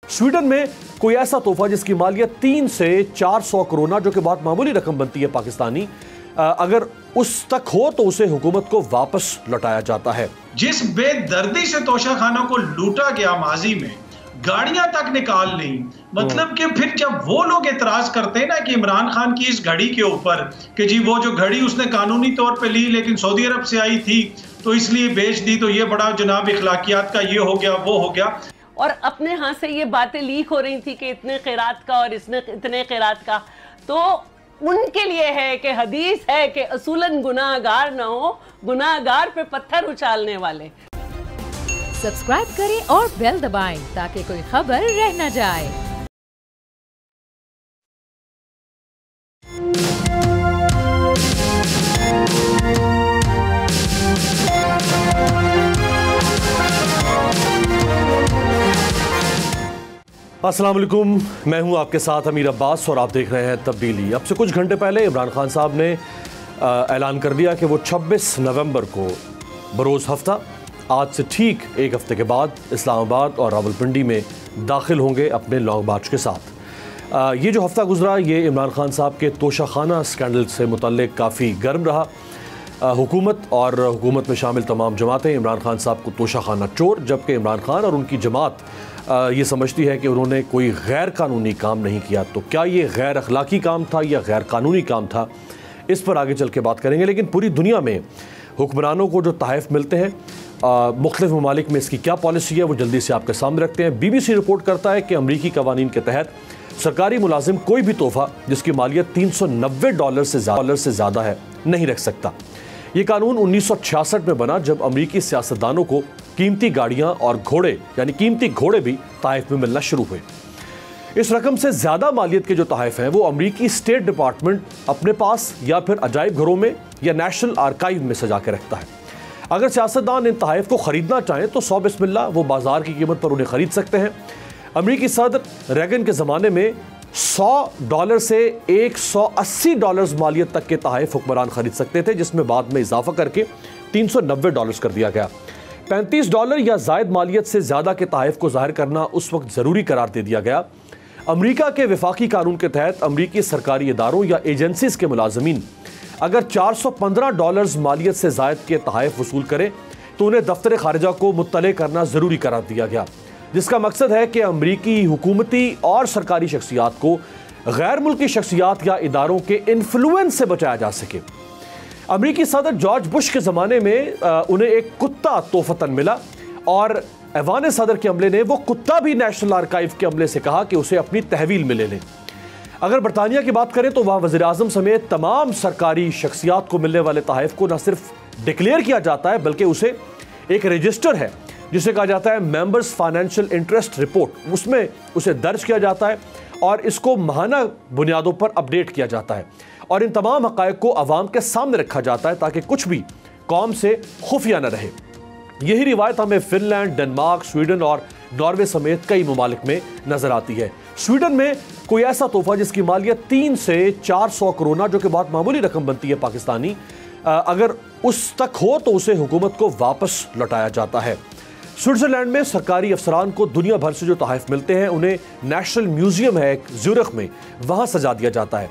Sweden में कोई ऐसा तोहफा जिसकी मालियत 3 से 400 करोड़, जो कि बहुत मामूली रकम बनती है पाकिस्तानी, अगर उस तक हो तो उसे हुकूमत को वापस लौटाया जाता है। जिस बेदर्दी से तोशाखानों को लूटा गया माजी में, गाड़ियां तक निकाल ली। मतलब कि फिर जब वो लोग एतराज करते हैं ना कि इमरान खान की इस घड़ी के ऊपर कि जी वो जो घड़ी उसने कानूनी तौर पे ली लेकिन सऊदी अरब से आई थी तो इसलिए बेच दी, तो ये बड़ा जनाब इखलाकियात का ये हो गया वो हो गया। और अपने यहाँ से ये बातें लीक हो रही थी कि इतने खैरात का और इसने इतने खैरात का, तो उनके लिए है कि हदीस है कि असूलन गुनाहगार ना हो, गुनाहगार पे पत्थर उछालने वाले। सब्सक्राइब करें और बेल दबाएं ताकि कोई खबर रह न जाए। अस्सलाम वालेकुम, मैं हूं आपके साथ अमीर अब्बास और आप देख रहे हैं तब्दीली। अब से कुछ घंटे पहले इमरान खान साहब ने ऐलान कर दिया कि वो 26 नवंबर को बरोज़ हफ्ता, आज से ठीक एक हफ्ते के बाद इस्लामाबाद और रावलपिंडी में दाखिल होंगे अपने लॉन्ग मार्च के साथ। ये जो हफ्ता गुजरा ये इमरान खान साहब के तोशाखाना स्कैंडल से मुतल्लिक काफ़ी गर्म रहा। हुकूमत और हुकूमत में शामिल तमाम जमातें इमरान खान साहब को तोशाखाना चोर, जबकि इमरान खान और उनकी जमात ये समझती है कि उन्होंने कोई गैर कानूनी काम नहीं किया। तो क्या ये गैर अखलाकी काम था या गैर कानूनी काम था, इस पर आगे चल के बात करेंगे। लेकिन पूरी दुनिया में हुक्मरानों को जो तहफ़ मिलते हैं, मुख्तलिफ ममालिक में इसकी क्या पॉलिसी है वो जल्दी से आपके सामने रखते हैं। BBC रिपोर्ट करता है कि अमरीकी कवानीन के तहत सरकारी मुलाजिम कोई भी तोहफा जिसकी मालियत $390 से ज़्यादा है नहीं रख सकता। ये कानून 1966 में बना जब अमरीकी सियासतदानों को कीमती गाड़ियाँ और घोड़े यानी कीमती घोड़े भी तहफ़ में मिलना शुरू हुए। इस रकम से ज़्यादा मालियत के जो तहफ़ हैं वो अमरीकी स्टेट डिपार्टमेंट अपने पास या फिर अजायब घरों में या नेशनल आर्काइव में सजा के रखता है। अगर सियासतदान इन तहफ़ को ख़रीदना चाहें तो 100 बिस्मिल्लाह वो बाज़ार की कीमत पर उन्हें ख़रीद सकते हैं। अमरीकी सदर रेगन के ज़माने में $100 से $180 मालियत तक के तहफ़ हुक्मरान ख़रीद सकते थे, जिसमें बाद में इजाफा करके $390 कर दिया गया। $35 या ज़ायद मालियत से ज़्यादा के तहफ़ को ज़ाहिर करना उस वक्त ज़रूरी करार दे दिया गया। अमरीका के वफाकी कानून के तहत अमरीकी सरकारी इदारों या एजेंसीज़ के मुलाजमीन अगर $415 मालियत से ज़ायद के तहफ़ वसूल करें तो उन्हें दफ्तर खारिजा को मुत्तले करना ज़रूरी करार दिया गया, जिसका मकसद है कि अमरीकी हुकूमती और सरकारी शख्सियात को गैर मुल्की शख्सियात या इदारों के इन्फ्लुएंस से बचाया जा सके। अमरीकी सदर जॉर्ज बुश के ज़माने में उन्हें एक कुत्ता तोहफ़तन मिला और ऐवान सदर के अमले ने वो कुत्ता भी नेशनल आर्काइव के अमले से कहा कि उसे अपनी तहवील में ले लें। अगर बरतानिया की बात करें तो वहाँ वज़ीर आज़म समेत तमाम सरकारी शख्सियात को मिलने वाले तहफ़ को न सिर्फ डिक्लेयर किया जाता है बल्कि उसे एक रजिस्टर है जिसे कहा जाता है मेंबर्स फाइनेंशियल इंटरेस्ट रिपोर्ट, उसमें उसे दर्ज किया जाता है और इसको माहाना बुनियादों पर अपडेट किया जाता है और इन तमाम हक़ाइक़ को आवाम के सामने रखा जाता है ताकि कुछ भी कौम से खुफिया न रहे। यही रिवायत हमें फिनलैंड, डेनमार्क, स्वीडन और नॉर्वे समेत कई ममालिक में नजर आती है। स्वीडन में कोई ऐसा तोहफा जिसकी मालियत 3 से 400 करोड़, जो कि बहुत मामूली रकम बनती है पाकिस्तानी, अगर उस तक हो तो उसे हुकूमत को वापस लौटाया जाता है। स्विट्जरलैंड में सरकारी अफसरान को दुनिया भर से जो तहफ़ मिलते हैं उन्हें नेशनल म्यूजियम है ज़्यूरिख में, वहाँ सजा दिया जाता है।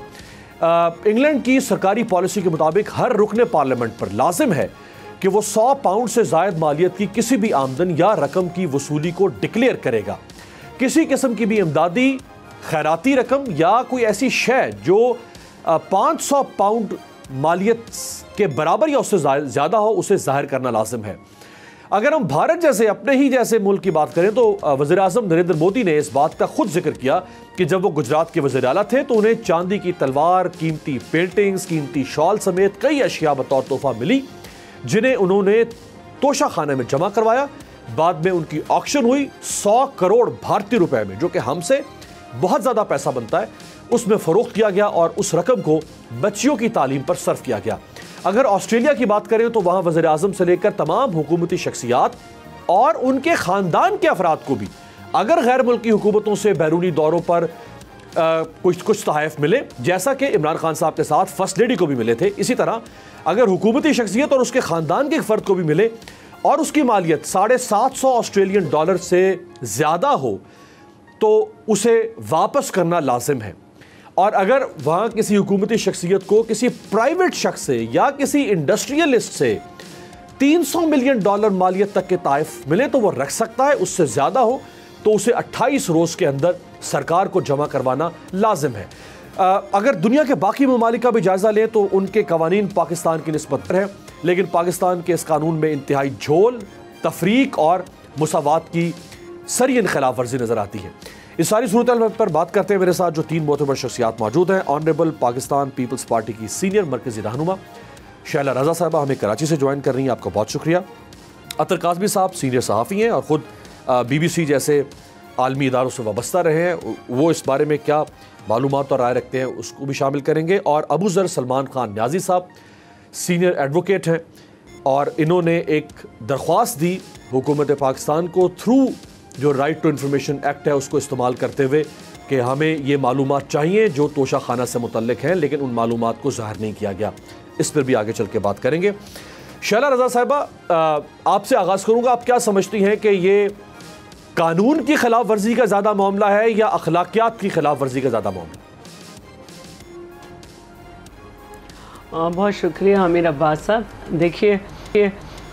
इंग्लैंड की सरकारी पॉलिसी के मुताबिक हर रुकने पार्लियामेंट पर लाजिम है कि वो 100 पाउंड से ज़ायद मालियत की किसी भी आमदन या रकम की वसूली को डिक्लेयर करेगा। किसी किस्म की भी इमदादी, खैराती रकम या कोई ऐसी शय जो 500 पाउंड मालियत के बराबर या उससे ज़्यादा हो उसे ज़ाहिर करना लाजिम है। अगर हम भारत जैसे अपने ही जैसे मुल्क की बात करें तो वज़ीर आज़म नरेंद्र मोदी ने इस बात का खुद जिक्र किया कि जब वो गुजरात के वज़ीर आला थे तो उन्हें चांदी की तलवार, कीमती पेंटिंग्स, कीमती शॉल समेत कई अशिया बतौर तोहफा मिली जिन्हें उन्होंने तोशाखाने में जमा करवाया। बाद में उनकी ऑक्शन हुई 100 करोड़ भारतीय रुपए में, जो कि हमसे बहुत ज़्यादा पैसा बनता है, उसमें फ़रोख्त किया गया और उस रकम को बच्चियों की तालीम पर सर्फ किया गया। अगर ऑस्ट्रेलिया की बात करें तो वहाँ वज़ीर आज़म से लेकर तमाम हुकूमती शख्सियात और उनके ख़ानदान के अफराद को भी अगर गैर मुल्की हुकूमतों से बैरूनी दौरों पर कुछ तहफ़ मिले, जैसा कि इमरान खान साहब के साथ फर्स्ट लेडी को भी मिले थे, इसी तरह अगर हुकूमती शख्सियत और उसके ख़ानदान के एक फ़र्द को भी मिले और उसकी मालियत $750 ऑस्ट्रेलियन से ज़्यादा हो तो उसे वापस करना लाजिम है। और अगर वहाँ किसी हुकूमती शख्सियत को किसी प्राइवेट शख्स से या किसी इंडस्ट्रियलिस्ट से 300 मिलियन डॉलर मालियत तक के ताइफ मिले तो वो रख सकता है, उससे ज़्यादा हो तो उसे 28 रोज़ के अंदर सरकार को जमा करवाना लाजिम है। अगर दुनिया के बाकी ममालिक का भी जायज़ा लें तो उनके कवानीन पाकिस्तान की निस्बत है, लेकिन पाकिस्तान के इस कानून में इंतहाई झोल, तफरीक और मुसावात की सरीन खिलाफ वर्जी नज़र आती है। इस सारी सूरत पर बात करते हैं मेरे साथ जो 3 मोतबर शख्सियात मौजूद हैं। ऑनरेबल पाकिस्तान पीपल्स पार्टी की सीनियर मरकज़ी रहनुमा शैला रज़ा साहबा हमें कराची से ज्वाइन कर रही हैं, आपका बहुत शुक्रिया। अतर काज़मी साहब सीनियर सहाफ़ी हैं और ख़ुद BBC जैसे आलमी इदारों से वाबस्ता रहे हैं, वो इस बारे में क्या मालूमात और राय रखते हैं उसको भी शामिल करेंगे। और अबू ज़र सलमान खान न्याजी साहब सीनियर एडवोकेट हैं और इन्होंने एक दरख्वास्त दी हुकूमत पाकिस्तान को थ्रू जो राइट टू इंफॉर्मेशन एक्ट है उसको इस्तेमाल करते हुए कि हमें ये मालूमात चाहिए जो तोशा खाना से मुतल्लिक हैं, लेकिन उन मालूमात को ज़ाहिर नहीं किया गया। इस पर भी आगे चल के बात करेंगे। शैला रज़ा साहिबा, आपसे आगाज़ करूँगा, आप क्या समझती हैं कि ये कानून की खिलाफ वर्जी का ज़्यादा मामला है या अखलाकियात की खिलाफ वर्जी का ज़्यादा मामला? बहुत शुक्रिया आमिर अब्बास साहब। देखिए,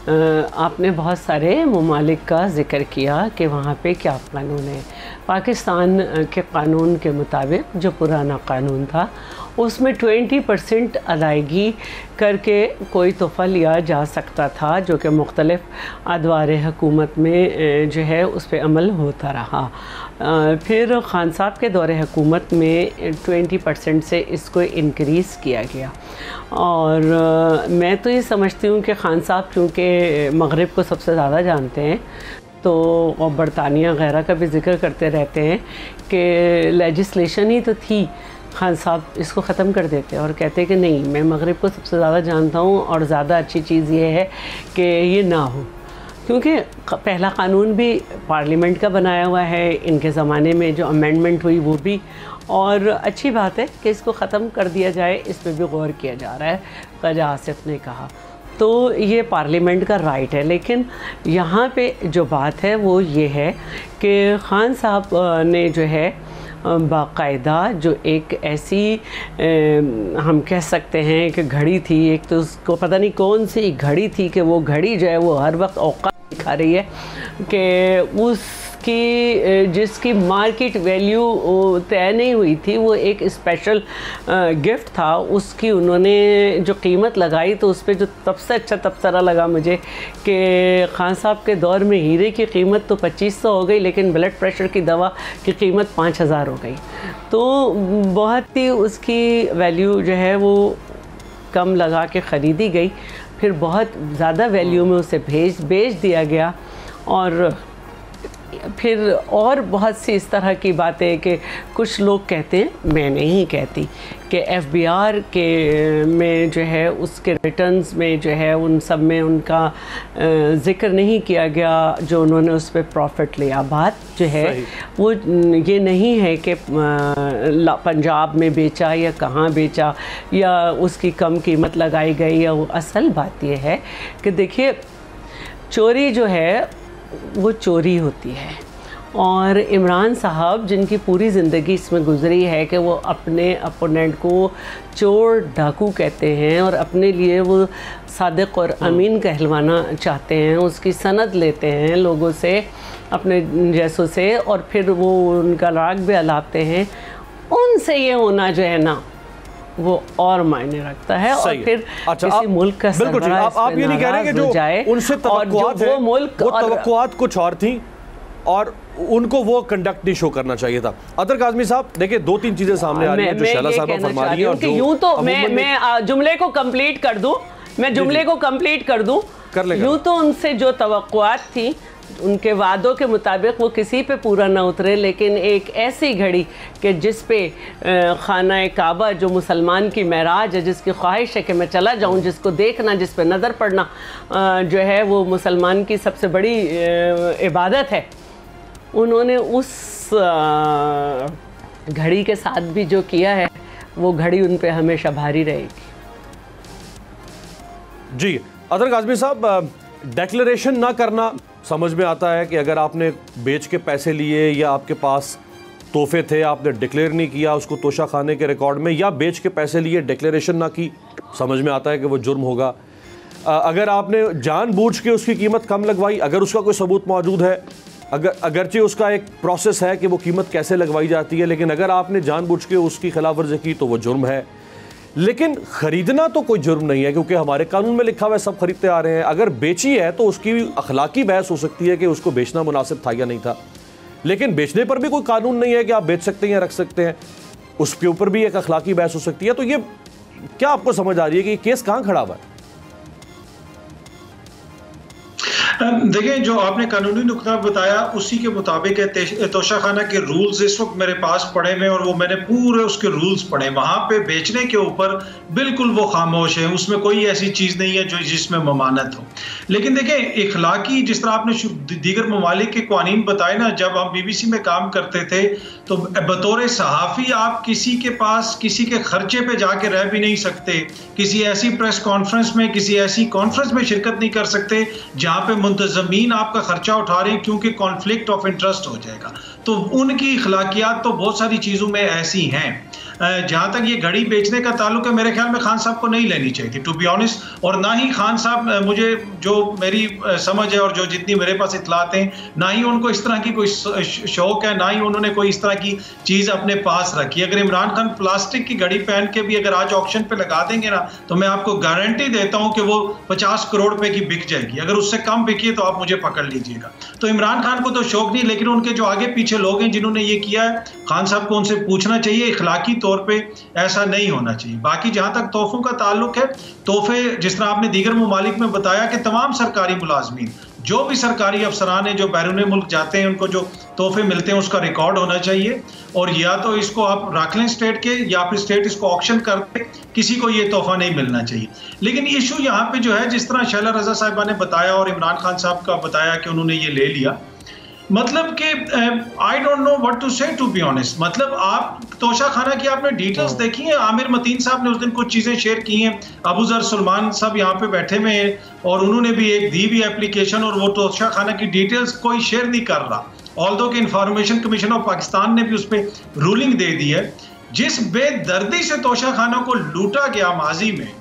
आपने बहुत सारे ममालिक का ज़िक्र किया कि वहाँ पे क्या कानून है। पाकिस्तान के कानून के मुताबिक जो पुराना कानून था उसमें 20% अदायगी करके कोई तोहफ़ा लिया जा सकता था, जो कि मुख्तलिफ़ अदवार हुकूमत में जो है उस पर अमल होता रहा। फिर खान साहब के दौरे हुकूमत में 20% से इसको इंक्रीज़ किया गया। और मैं तो ये समझती हूँ कि खान साहब चूँकि मगरिब को सबसे ज़्यादा जानते हैं तो और बरतानिया वगैरह का भी जिक्र करते रहते हैं कि लेजिस्लेशन ही तो थी, खान साहब इसको ख़त्म कर देते और कहते कि नहीं, मैं मगरिब को सबसे ज़्यादा जानता हूँ और ज़्यादा अच्छी चीज़ ये है कि ये ना हो, क्योंकि पहला कानून भी पार्लियामेंट का बनाया हुआ है, इनके ज़माने में जो अमेंडमेंट हुई वो भी, और अच्छी बात है कि इसको ख़त्म कर दिया जाए, इस पर भी गौर किया जा रहा है, ख्वाजा आसिफ ने कहा। तो ये पार्लियामेंट का राइट है। लेकिन यहाँ पे जो बात है वो ये है कि खान साहब ने जो है बाकायदा जो एक ऐसी हम कह सकते हैं कि घड़ी थी, एक तो उसको पता नहीं कौन सी घड़ी थी कि वो घड़ी जो है वो हर वक्त औकात दिखा रही है कि उसकी जिसकी मार्केट वैल्यू तय नहीं हुई थी, वो एक स्पेशल गिफ्ट था, उसकी उन्होंने जो कीमत लगाई तो उस पर जो सबसे अच्छा तबसरा लगा मुझे कि खान साहब के दौर में हीरे की कीमत तो 2500 हो गई, लेकिन ब्लड प्रेशर की दवा की कीमत 5000 हो गई। तो बहुत ही उसकी वैल्यू जो है वो कम लगा के ख़रीदी गई, फिर बहुत ज़्यादा वैल्यू में उसे बेच दिया गया। और फिर और बहुत सी इस तरह की बातें कि कुछ लोग कहते हैं, मैं नहीं कहती, कि FBR के में जो है उसके रिटर्न्स में जो है उन सब में उनका ज़िक्र नहीं किया गया जो उन्होंने उस पर प्रॉफिट लिया। बात जो है वो ये नहीं है कि पंजाब में बेचा या कहाँ बेचा या उसकी कम कीमत लगाई गई, या वो असल बात ये है कि देखिए चोरी जो है वो चोरी होती है। और इमरान साहब जिनकी पूरी ज़िंदगी इसमें गुजरी है कि वो अपने अपोनेंट को चोर डाकू कहते हैं और अपने लिए वो सादिक और अमीन कहलवाना चाहते हैं, उसकी सनद लेते हैं लोगों से, अपने जैसों से, और फिर वो उनका राग भी अलापते हैं, उनसे ये होना जो है ना वो और मायने रखता है। और फिर अच्छा, किसी मुल्क का सरबराह आप ये नहीं कह रहे कि जो उनसे तवक्कुआत है, वो तवक्कुआत कुछ और थी और उनको वो कंडक्ट नहीं शो करना चाहिए था। अतर काज़मी साहब, देखिए 2-3 चीजें सामने आ रही हैं जो शैला साहब फरमा रही हैं, और यूं तो मैं जुमले को कंप्लीट कर दूं, यूं तो उनसे जो तवक्कुआत थी उनके वादों के मुताबिक वो किसी पे पूरा ना उतरे, लेकिन एक ऐसी घड़ी कि जिस पे खाना काबा जो मुसलमान की महराज है, जिसकी ख्वाहिश है कि मैं चला जाऊं, जिसको देखना, जिस पे नज़र पड़ना जो है वो मुसलमान की सबसे बड़ी इबादत है, उन्होंने उस घड़ी के साथ भी जो किया है वो घड़ी उन पे हमेशा भारी रहेगी। जी अतर काज़मी साहब, डिक्लेरेशन ना करना समझ में आता है कि अगर आपने बेच के पैसे लिए या आपके पास तोहफे थे, आपने डिक्लेयर नहीं किया उसको तोशा खाने के रिकॉर्ड में, या बेच के पैसे लिए डिक्लेरेशन ना की, समझ में आता है कि वो जुर्म होगा। अगर आपने जानबूझ के उसकी कीमत कम लगवाई, अगर उसका कोई सबूत मौजूद है, अगरचे उसका एक प्रोसेस है कि वो कीमत कैसे लगवाई जाती है, लेकिन अगर आपने जानबूझ के उसकी खिलाफ वर्जी की तो वो जुर्म है। लेकिन ख़रीदना तो कोई जुर्म नहीं है, क्योंकि हमारे कानून में लिखा हुआ है सब खरीदते आ रहे हैं। अगर बेची है तो उसकी अखलाकी बहस हो सकती है कि उसको बेचना मुनासिब था या नहीं था, लेकिन बेचने पर भी कोई कानून नहीं है कि आप बेच सकते हैं या रख सकते हैं, उसके ऊपर भी एक अखलाकी बहस हो सकती है। तो ये क्या आपको समझ आ रही है कि ये केस कहाँ खड़ा हुआ है? देखिए, जो आपने कानूनी नुक्ता बताया उसी के मुताबिक है। तोशाखाना के रूल्स इस वक्त मेरे पास पड़े हुए, और वो मैंने पूरे उसके रूल्स पढ़े। वहां पे बेचने के ऊपर बिल्कुल वो खामोश है, उसमें कोई ऐसी चीज नहीं है जो जिसमें ममानत हो। लेकिन देखिए, इखलाकी, जिस तरह आपने दीगर ममालिक के कानून बताए ना, जब हम BBC में काम करते थे तो बतौर सहाफ़ी आप किसी के पास किसी के खर्चे पे जाके रह भी नहीं सकते, किसी ऐसी प्रेस कॉन्फ्रेंस में, किसी ऐसी कॉन्फ्रेंस में शिरकत नहीं कर सकते जहां पे मुंतज़मीन आपका खर्चा उठा रहे हैं, क्योंकि कॉन्फ्लिक्ट ऑफ इंटरेस्ट हो जाएगा। तो उनकी अखलाकियात तो बहुत सारी चीज़ों में ऐसी हैं। जहाँ तक ये घड़ी बेचने का ताल्लुक है, मेरे ख्याल में खान साहब को नहीं लेनी चाहिए थी, टू बी ऑनेस्ट। और ना ही खान साहब, मुझे जो मेरी समझ है और जो जितनी मेरे पास इतलात हैं, ना ही उनको इस तरह की कोई शौक है, ना ही उन्होंने कोई इस तरह की चीज़ अपने पास रखी। अगर इमरान खान प्लास्टिक की घड़ी पहन के भी अगर आज ऑक्शन पे लगा देंगे ना, तो मैं आपको गारंटी देता हूँ कि वो 50 करोड़ रुपए की बिक जाएगी। अगर उससे कम बिकी तो आप मुझे पकड़ लीजिएगा। तो इमरान खान को तो शौक नहीं, लेकिन उनके जो आगे पीछे लोग हैं जिन्होंने ये किया है, खान साहब को उनसे पूछना चाहिए। इखलाकी तौर पे ऐसा नहीं होना चाहिए। बाकी जहां तक तोहफों का ताल्लुक है, तोहफे जिस तरह आपने दीगर ममालिक में बताया कि तमाम सरकारी मुलाजमीन, जो भी सरकारी अफसरान हैं जो बैरून मुल्क जाते हैं, उनको जो तोहफे मिलते हैं उसका रिकॉर्ड होना चाहिए। और या तो इसको आप रख लें स्टेट के, या फिर स्टेट इसको ऑक्शन कर दे, किसी को ये तोहफा नहीं मिलना चाहिए। लेकिन इशू यहाँ पे जो है, जिस तरह शैला रजा साहिबा ने बताया और इमरान खान साहब का बताया कि उन्होंने ये ले लिया, मतलब कि I don't know what to say, to be honest. मतलब आप तोशा खाना की आपने डिटेल्स देखी हैं? आमिर मतीन साहब ने उस दिन कुछ चीजें शेयर की हैं, अबू जर सुलेमान साहब यहाँ पे बैठे हुए हैं, और उन्होंने भी एक दी भी एप्लीकेशन, और वो तोशा खाना की डिटेल्स कोई शेयर नहीं कर रहा। ऑल्दो कि इंफॉर्मेशन कमीशन ऑफ पाकिस्तान ने भी उस पर रूलिंग दे दी है। जिस बेदर्दी से तोशा खाना को लूटा गया माजी में,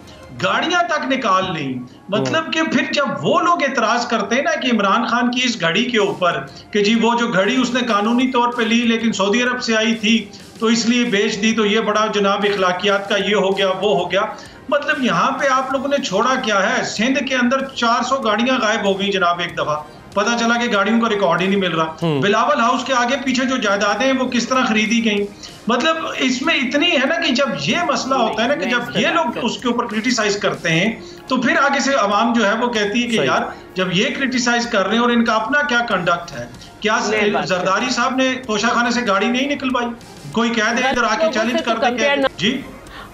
गाड़ियां तक निकाल ली। मतलब कि फिर जब वो लोग एतराज करते हैं ना कि इमरान खान की इस घड़ी के ऊपर कि जी वो जो घड़ी उसने कानूनी तौर पे ली लेकिन सऊदी अरब से आई थी तो इसलिए बेच दी, तो ये बड़ा जनाब इखलाकियात का ये हो गया वो हो गया। मतलब यहाँ पे आप लोगों ने छोड़ा क्या है? सिंध के अंदर 400 गाड़ियां गायब हो गई जनाब। एक दफा पता चला कि गाड़ियों का रिकॉर्ड ही नहीं मिल रहा। बिलावल हाउस के आगे पीछे जो जायदादें हैं वो किस तरह खरीदी गई। मतलब इसमें इतनी है ना कि जब ये मसला होता है ना कि जब ये लोग उसके ऊपर क्रिटिसाइज करते हैं तो फिर आगे से अवाम जो है वो कहती है कि यार जब ये क्रिटिसाइज कर रहे हैं और इनका अपना क्या कंडक्ट है, क्या जरदारी साहब ने तोशा खाने से गाड़ी नहीं निकलवाई? कोई कह दे इधर आके चैलेंज कर दे जी।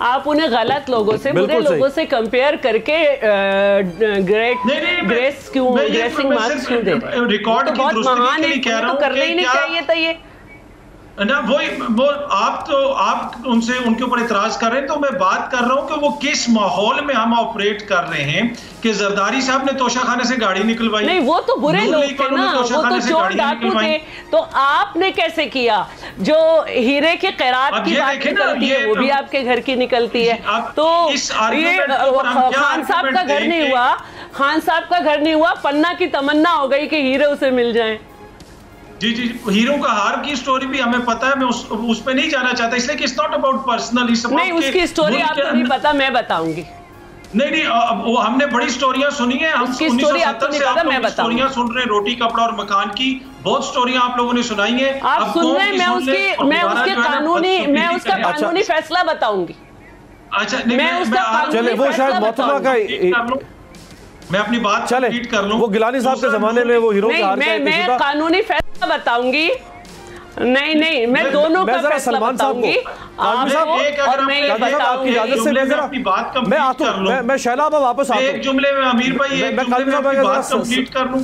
आप उन्हें गलत लोगों से, बुरे लोगों से कंपेयर करके ग्रेस क्यों, ग्रेसिंग मार्क्स क्यों दे रहे हैं? रिकॉर्ड की दुरुस्ती के लिए कह रहा हूं, करना ही नहीं चाहिए था ये ना। वो आप उनसे उनके ऊपर इतराज कर रहे हैं, तो मैं बात कर रहा हूं कि वो किस माहौल में हम ऑपरेट कर रहे हैं कि जरदारी साहब ने तोशा खाने से गाड़ी निकलवाई। नहीं, वो तो बुरे लोग थे ना, वो तो चोर डाकू थे। तो आपने कैसे किया? जो हीरे के कैरात की बात निकलती है वो भी आपके घर की निकलती है। तो ये खान साहब का घर नहीं हुआ, खान साहब का घर नहीं हुआ, पन्ना की तमन्ना हो गई कि हीरे उसे मिल जाए। जी जी, हीरो का हार की स्टोरी भी हमें पता है, मैं उस पे नहीं जाना चाहता, इसलिए कि इट्स नॉट अबाउट पर्सनल। नहीं, उसकी स्टोरी आपको नहीं पता, मैं बताऊंगी। नहीं, वो हमने बड़ी स्टोरियां सुनी है। हम 1970 से आप लोग स्टोरियां सुन रहे हैं, रोटी कपड़ा और मकान की बहुत स्टोरियां आप लोगों ने सुनाई है। आप सुन रहे हैं, मैं उसका कानूनी फैसला बताऊंगी। अच्छा, मैं उसका चले वो शायद मोहतरमा का मैं अपनी बात रिपीट कर लूं। वो गिलानी साहब के जमाने में वो हीरो का हार का मैं कानूनी फैसला बताऊंगी। नहीं, मैं दोनों का फैसला बताऊंगी। मैं शैला में वापस आता हूं। एक जुमले में अमीर भाई, एक जुमले में अपनी बात कंप्लीट कर लूं,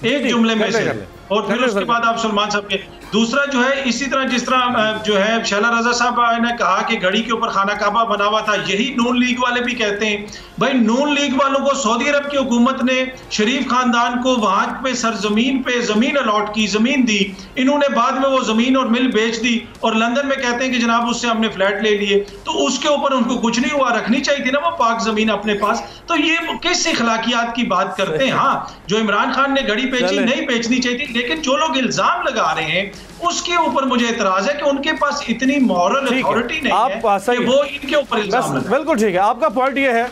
एक जुमले में से, और फिर उसके बाद आप सलमान साहब के दूसरा जो है, इसी तरह जिस तरह जो है शैला रजा साहब ने कहा कि घड़ी के ऊपर खाना काबा बना हुआ था, यही नून लीग वाले भी कहते हैं। भाई नून लीग वालों को सऊदी अरब की हुकूमत ने शरीफ खानदान को वहां पे सरजमीन पे जमीन अलॉट की, जमीन दी, इन्होंने बाद में वो जमीन और मिल बेच दी और लंदन में कहते हैं कि जनाब उससे हमने फ्लैट ले लिए। तो उसके ऊपर उनको कुछ नहीं हुआ, रखनी चाहिए थी ना वो पाक जमीन अपने पास। तो ये किस इखलाकियात की बात करते हैं? हाँ, जो इमरान खान ने घड़ी बेची, नहीं बेचनी चाहिए थी, लेकिन जो लोग इल्जाम लगा रहे हैं उसके ऊपर मुझे एतराज है कि उनके पास इतनी मॉरल अथॉरिटी नहीं है कि वो इनके ऊपर इल्जाम लगाएं। बिल्कुल ठीक है, आपका पॉइंट ये है,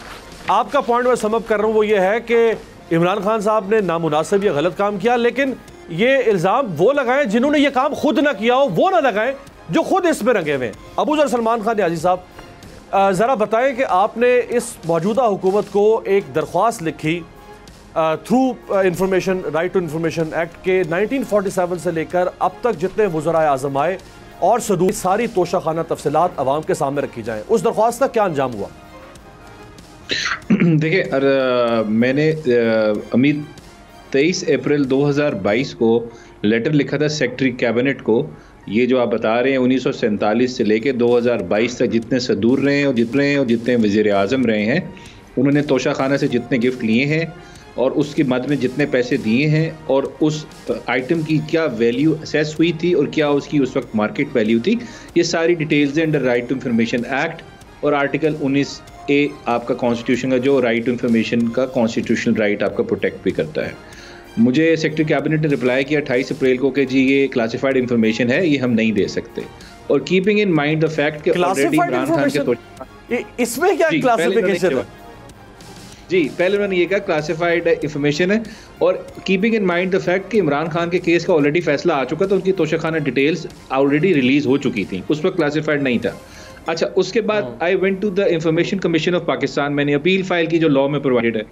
आपका पॉइंट मैं समअप कर रहा हूं, वो ये है कि इमरान खान साहब ने नामुनासिब या गलत काम किया, लेकिन ये इल्जाम वो लगाएं जिन्होंने ये काम खुद ना किया हो, वो ना लगाएं जो खुद इसमें रंगे हुए। अबू ज़र सलमान खान नियाज़ी साहब, ज़रा बताएं कि आपने इस मौजूदा हुकूमत को एक दरख्वास्त लिखी through information right to information act के 1947 से लेकर अब तक जितने वज़राए आज़म आए और सदूर सारी तोशाखाना तफसीलात अवाम के सामने रखी जाएं, उस दरख्वास्त का क्या अंजाम हुआ? देखिए, मैंने अमित 23 अप्रैल 2022 को लेटर लिखा था सेक्रेटरी कैबिनेट को। ये जो आप बता रहे हैं 1947 से लेकर 2022 तक जितने सदूर रहे हैं और जितने वज़ीर आज़म रहे हैं, उन्होंने तोशाखाना से जितने गिफ्ट लिए हैं और उसके मद में जितने पैसे दिए हैं और उस आइटम की क्या वैल्यू असेस हुई थी और क्या उसकी उस वक्त मार्केट वैल्यू थी, ये सारी डिटेल्स हैं under right to information act और आर्टिकल 19A आपका कॉन्स्टिट्यूशन का, जो राइट टू इंफॉर्मेशन का कॉन्स्टिट्यूशनल राइट आपका प्रोटेक्ट भी करता है। मुझे सेक्रेटरी कैबिनेट ने रिप्लाई किया 28 अप्रैल को कि जी ये क्लासिफाइड इंफॉर्मेशन है, ये हम नहीं दे सकते। और keeping in mind the fact कि ऑलरेडी इमरान खान के इसमें क्या क्लासिफिकेशन है? जी, पहले उन्होंने ये कहा क्लासिफाइड इंफॉर्मेशन है, और keeping in mind the fact कि इमरान खान के केस का ऑलरेडी फैसला आ चुका था, उनकी तोशाखाना डिटेल्स ऑलरेडी रिलीज हो चुकी थी, उस वक्त क्लासिफाइड नहीं था। अच्छा, उसके बाद I went to the information commission of Pakistan, मैंने अपील फाइल की जो लॉ में प्रोवाइडेड है।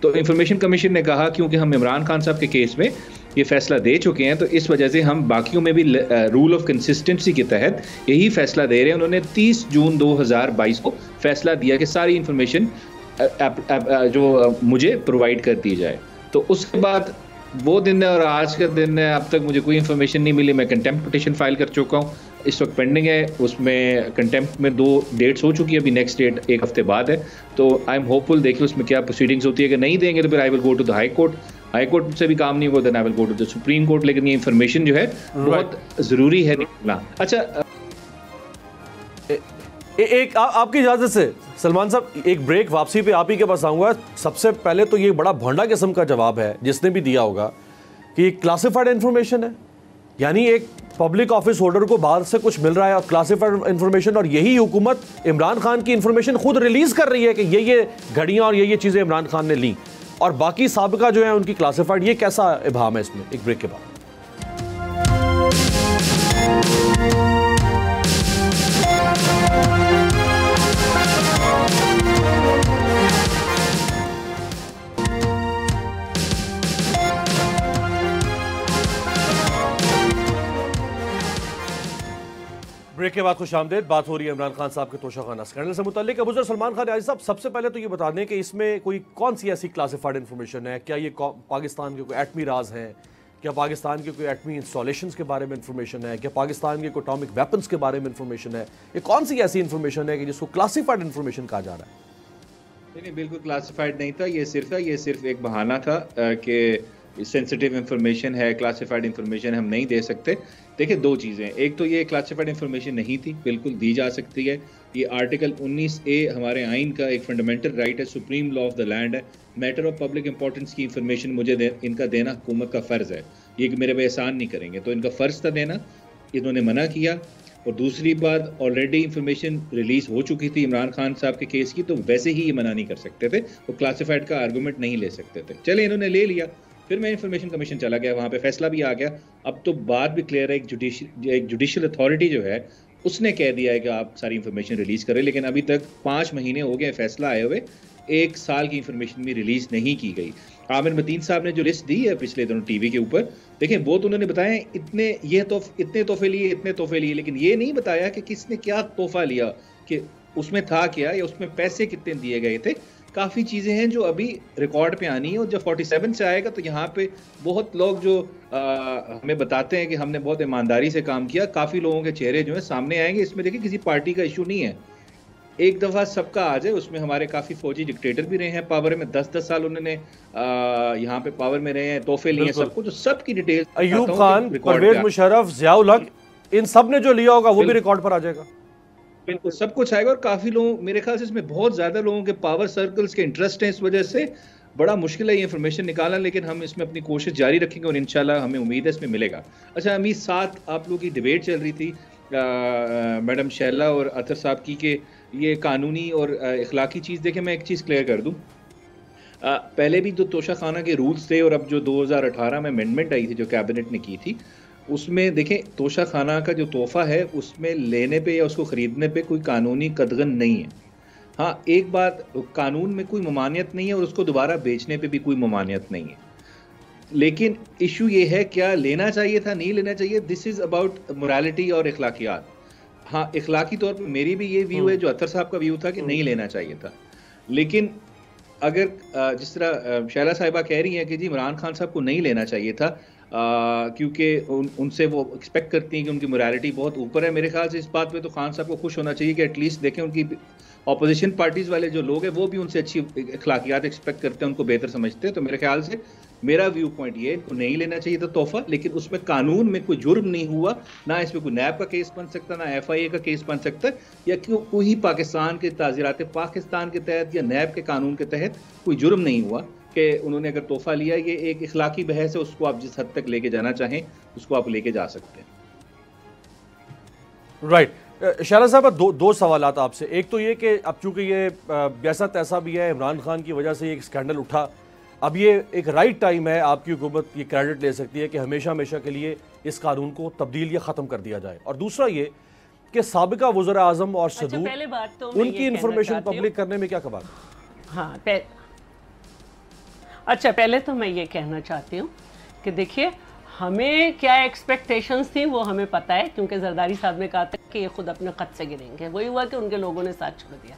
तो इंफॉर्मेशन कमीशन ने कहा क्योंकि हम इमरान खान साहब के केस में ये फैसला दे चुके हैं, तो इस वजह से हम बाकियों में भी रूल ऑफ कंसिस्टेंसी के तहत यही फैसला दे रहे हैं। उन्होंने 30 जून 2022 को फैसला दिया कि सारी इंफॉर्मेशन जो मुझे प्रोवाइड कर दी जाए। तो उसके बाद वो दिन है और आज का दिन है, अब तक मुझे कोई इन्फॉर्मेशन नहीं मिली। मैं कंटेम्प्ट पिटीशन फाइल कर चुका हूँ, इस वक्त पेंडिंग है, उसमें कंटेम्प्ट में 2 डेट्स हो चुकी है, अभी नेक्स्ट डेट 1 हफ्ते बाद है। तो आई एम होपफुल, देखिए उसमें क्या प्रोसीडिंग्स होती है। अगर नहीं देंगे तो फिर I will go to the high court, high court से भी काम नहीं हुआ then I will go to the supreme court. लेकिन ये इन्फॉर्मेशन जो है बहुत ज़रूरी है निकलना। अच्छा, एक आपकी इजाज़त से सलमान साहब, एक ब्रेक, वापसी पे आप ही के पास आऊँगा। सबसे पहले तो ये बड़ा भोंडा किस्म का जवाब है जिसने भी दिया होगा कि क्लासिफाइड इन्फॉर्मेशन है, यानी एक पब्लिक ऑफिस होल्डर को बाहर से कुछ मिल रहा है और क्लासिफाइड इन्फॉर्मेशन, और यही हुकूमत इमरान खान की इन्फॉर्मेशन खुद रिलीज़ कर रही है कि ये घड़ियाँ और ये चीज़ें इमरान खान ने ली और बाकी साबिका जो है उनकी क्लासिफाइड। ये कैसा इबाम है इसमें? एक ब्रेक के बाद। ब्रेक के बाद खुश आमदेद। बात हो रही है इमरान खान साहब के तोशाखाना स्कैंडल से मुताल्लिक। अबू ज़र सलमान खान नियाज़ी साहब, सबसे पहले तो ये बता दें कि इसमें कौन सी ऐसी क्लासिफाइड इन्फॉर्मेशन है? क्या ये पाकिस्तान के कोई एटमी राज हैं? क्या पाकिस्तान के कोई एटमी इंस्टॉलेशंस के बारे में इंफॉर्मेशन है? क्या पाकिस्तान के कोई एटॉमिक वेपन्स के बारे में इंफॉर्मेशन है? ये कौन सी ऐसी इंफॉर्मेशन है कि जिसको क्लासिफाइड इंफॉर्मेशन कहा जा रहा है? नहीं, बिल्कुल क्लासिफाइड नहीं था। ये सिर्फ एक बहाना था कि सेंसिटिव इंफॉर्मेशन है, क्लासिफाइड इंफॉर्मेशन हम नहीं दे सकते। देखिए, 2 चीज़ें, एक तो ये क्लासिफाइड इंफॉर्मेशन नहीं थी, बिल्कुल दी जा सकती है। ये आर्टिकल 19A हमारे आइन का एक फंडामेंटल राइट है, supreme law of the land है। मैटर ऑफ पब्लिक इंपॉर्टेंस की इंफॉर्मेशन मुझे इनका देना हुकूमत का फ़र्ज़ है, ये कि मेरे पे एहसान नहीं करेंगे, तो इनका फ़र्ज़ था देना, इन्होंने मना किया। और दूसरी बात, ऑलरेडी इंफॉर्मेशन रिलीज़ हो चुकी थी इमरान खान साहब के केस की, तो वैसे ही ये मना नहीं कर सकते थे, वो क्लासिफाइड का आर्गूमेंट नहीं ले सकते थे। चले, इन्होंने ले लिया, फिर मैं इंफॉर्मेशन कमीशन चला गया, वहाँ पे फैसला भी आ गया। अब तो बात भी क्लियर है, एक जुडिशियल अथॉरिटी जो है उसने कह दिया है कि आप सारी इंफॉर्मेशन रिलीज़ करें, लेकिन अभी तक 5 महीने हो गए फैसला आए हुए, 1 साल की इंफॉर्मेशन भी रिलीज़ नहीं की गई। आमिर मतीन साहब ने जो लिस्ट दी है पिछले दिनों टीवी के ऊपर, देखें वो तो उन्होंने बताया इतने तोहफे लिए, लेकिन ये नहीं बताया कि किसने क्या तोहफा लिया, कि उसमें था क्या या उसमें पैसे कितने दिए गए थे। काफ़ी चीज़ें हैं जो अभी रिकॉर्ड पे आनी है, और जब 47 से आएगा तो यहाँ पे बहुत लोग जो हमें बताते हैं कि हमने बहुत ईमानदारी से काम किया, काफ़ी लोगों के चेहरे जो है सामने आएंगे। इसमें देखिए किसी पार्टी का इशू नहीं है, एक दफ़ा सबका आ जाए। उसमें हमारे काफ़ी फौजी डिक्टेटर भी रहे हैं पावर में, 10-10 साल उन्होंने यहाँ पे पावर में रहे हैं, तोहफे लिए सबको, जो सबकी डिटेल अयूब खान, परवेज मुशर्रफ, ज़ियाउल हक, इन सब ने जो लिया होगा वो भी रिकॉर्ड पर आ जाएगा। बिल्कुल सब कुछ आएगा, और काफ़ी लोग, मेरे ख्याल से इसमें बहुत ज़्यादा लोगों के पावर सर्कल्स के इंटरेस्ट हैं, इस वजह से बड़ा मुश्किल है ये इन्फॉर्मेशन निकालना, लेकिन हम इसमें अपनी कोशिश जारी रखेंगे और इंशाल्लाह हमें उम्मीद है इसमें मिलेगा। अच्छा अमीर, साथ आप लोगों की डिबेट चल रही थी मैडम शैला और अतर साहब की, कि ये कानूनी और इखलाकी चीज़, देखें मैं एक चीज़ क्लियर कर दूं, पहले भी जो तोशा खाना के रूल्स थे और अब जो 2018 में अमेंडमेंट आई थी जो कैबिनेट ने की थी, उसमें देखें तोशा खाना का जो तोहफा है उसमें लेने पे या उसको ख़रीदने पे कोई कानूनी कदगन नहीं है। हाँ एक बात, कानून में कोई ममानियत नहीं है और उसको दोबारा बेचने पे भी कोई ममानियत नहीं है, लेकिन इशू ये है क्या लेना चाहिए था, नहीं लेना चाहिए। दिस इज़ अबाउट मोरालिटी और इखलाकियात। हाँ इखलाकी तौर पर मेरी भी ये व्यू है जो अतर साहब का व्यू था कि नहीं लेना चाहिए था, लेकिन अगर जिस तरह शैला साहिबा कह रही हैं कि जी इमरान खान साहब को नहीं लेना चाहिए था क्योंकि उनसे वो एक्सपेक्ट करती हैं कि उनकी मोरालिटी बहुत ऊपर है, मेरे ख्याल से इस बात पे तो खान साहब को खुश होना चाहिए कि एटलीस्ट देखें उनकी ऑपोजिशन पार्टीज वाले जो लोग हैं वो भी उनसे अच्छी अखलाकियात एक्सपेक्ट करते हैं, उनको बेहतर समझते हैं। तो मेरे ख्याल से मेरा व्यू पॉइंट ये इनको नहीं लेना चाहिए था तोहफा, लेकिन उसमें कानून में कोई जुर्म नहीं हुआ, ना इसमें कोई नैब का केस बन सकता, ना FIA का केस बन सकता, या कोई पाकिस्तान के ताज़ीरात पाकिस्तान के तहत या नैब के कानून के तहत कोई जुर्म नहीं हुआ कि उन्होंने अगर तोहफा लिया। ये एक इखलाकी बहस है, उसको आप जिस हद तक लेके जाना चाहें उसको आप लेके जा सकते हैं। राइट शैला साहब, दो सवालात आपसे। एक तो ये कि अब चूंकि ये जैसा तैसा भी है, इमरान खान की वजह से एक स्कैंडल उठा, अब ये एक राइट टाइम है, आपकी हुकूमत ये क्रेडिट ले सकती है कि हमेशा हमेशा के लिए इस कानून को तब्दील या ख़त्म कर दिया जाए। और दूसरा ये कि साबिका वज़ीर आज़म और सदूक उनकी इंफॉर्मेशन पब्लिक करने में क्या कबाल? हाँ अच्छा पहले तो मैं ये कहना चाहती हूँ कि देखिए हमें क्या एक्सपेक्टेशंस थी वो हमें पता है, क्योंकि जरदारी साहब ने कहा था कि ये खुद अपने खत से गिरेंगे। वही हुआ कि उनके लोगों ने साथ छोड़ दिया।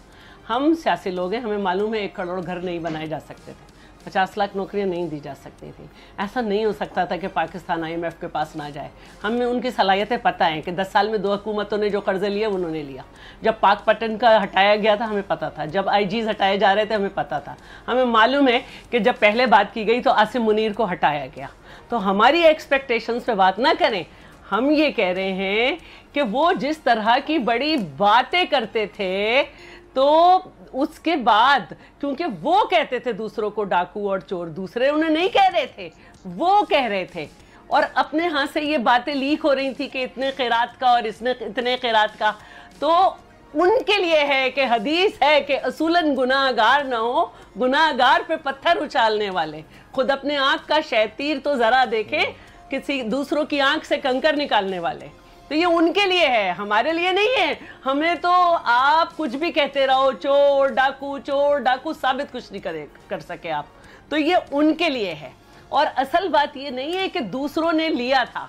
हम सियासी लोग हैं, हमें मालूम है 1 करोड़ घर नहीं बनाए जा सकते थे, 50 लाख नौकरियां नहीं दी जा सकती थी। ऐसा नहीं हो सकता था कि पाकिस्तान IMF के पास ना जाए। हमें उनकी सलाहियतें पता हैं कि 10 साल में 2 हुकूमतों ने जो कर्जे लिए उन्होंने लिया। जब पाक पटन का हटाया गया था हमें पता था, जब IGs हटाए जा रहे थे हमें पता था। हमें मालूम है कि जब पहले बात की गई तो आसिम मुनीर को हटाया गया। तो हमारी एक्सपेक्टेशंस पे बात ना करें। हम ये कह रहे हैं कि वो जिस तरह की बड़ी बातें करते थे, तो उसके बाद क्योंकि वो कहते थे दूसरों को डाकू और चोर, दूसरे उन्हें नहीं कह रहे थे, वो कह रहे थे, और अपने हाथ से ये बातें लीक हो रही थी कि इतने खैरात का और इसने इतने खैरात का। तो उनके लिए है कि हदीस है कि असूलन गुनाहगार ना हो, गुनाहगार पे पत्थर उछालने वाले। खुद अपने आंख का शैतीर तो जरा देखें, किसी दूसरों की आंख से कंकर निकालने वाले। तो ये उनके लिए है, हमारे लिए नहीं है। हमें तो आप कुछ भी कहते रहो, चोर डाकू, साबित कुछ नहीं कर सके आप। तो ये उनके लिए है। और असल बात ये नहीं है कि दूसरों ने लिया था,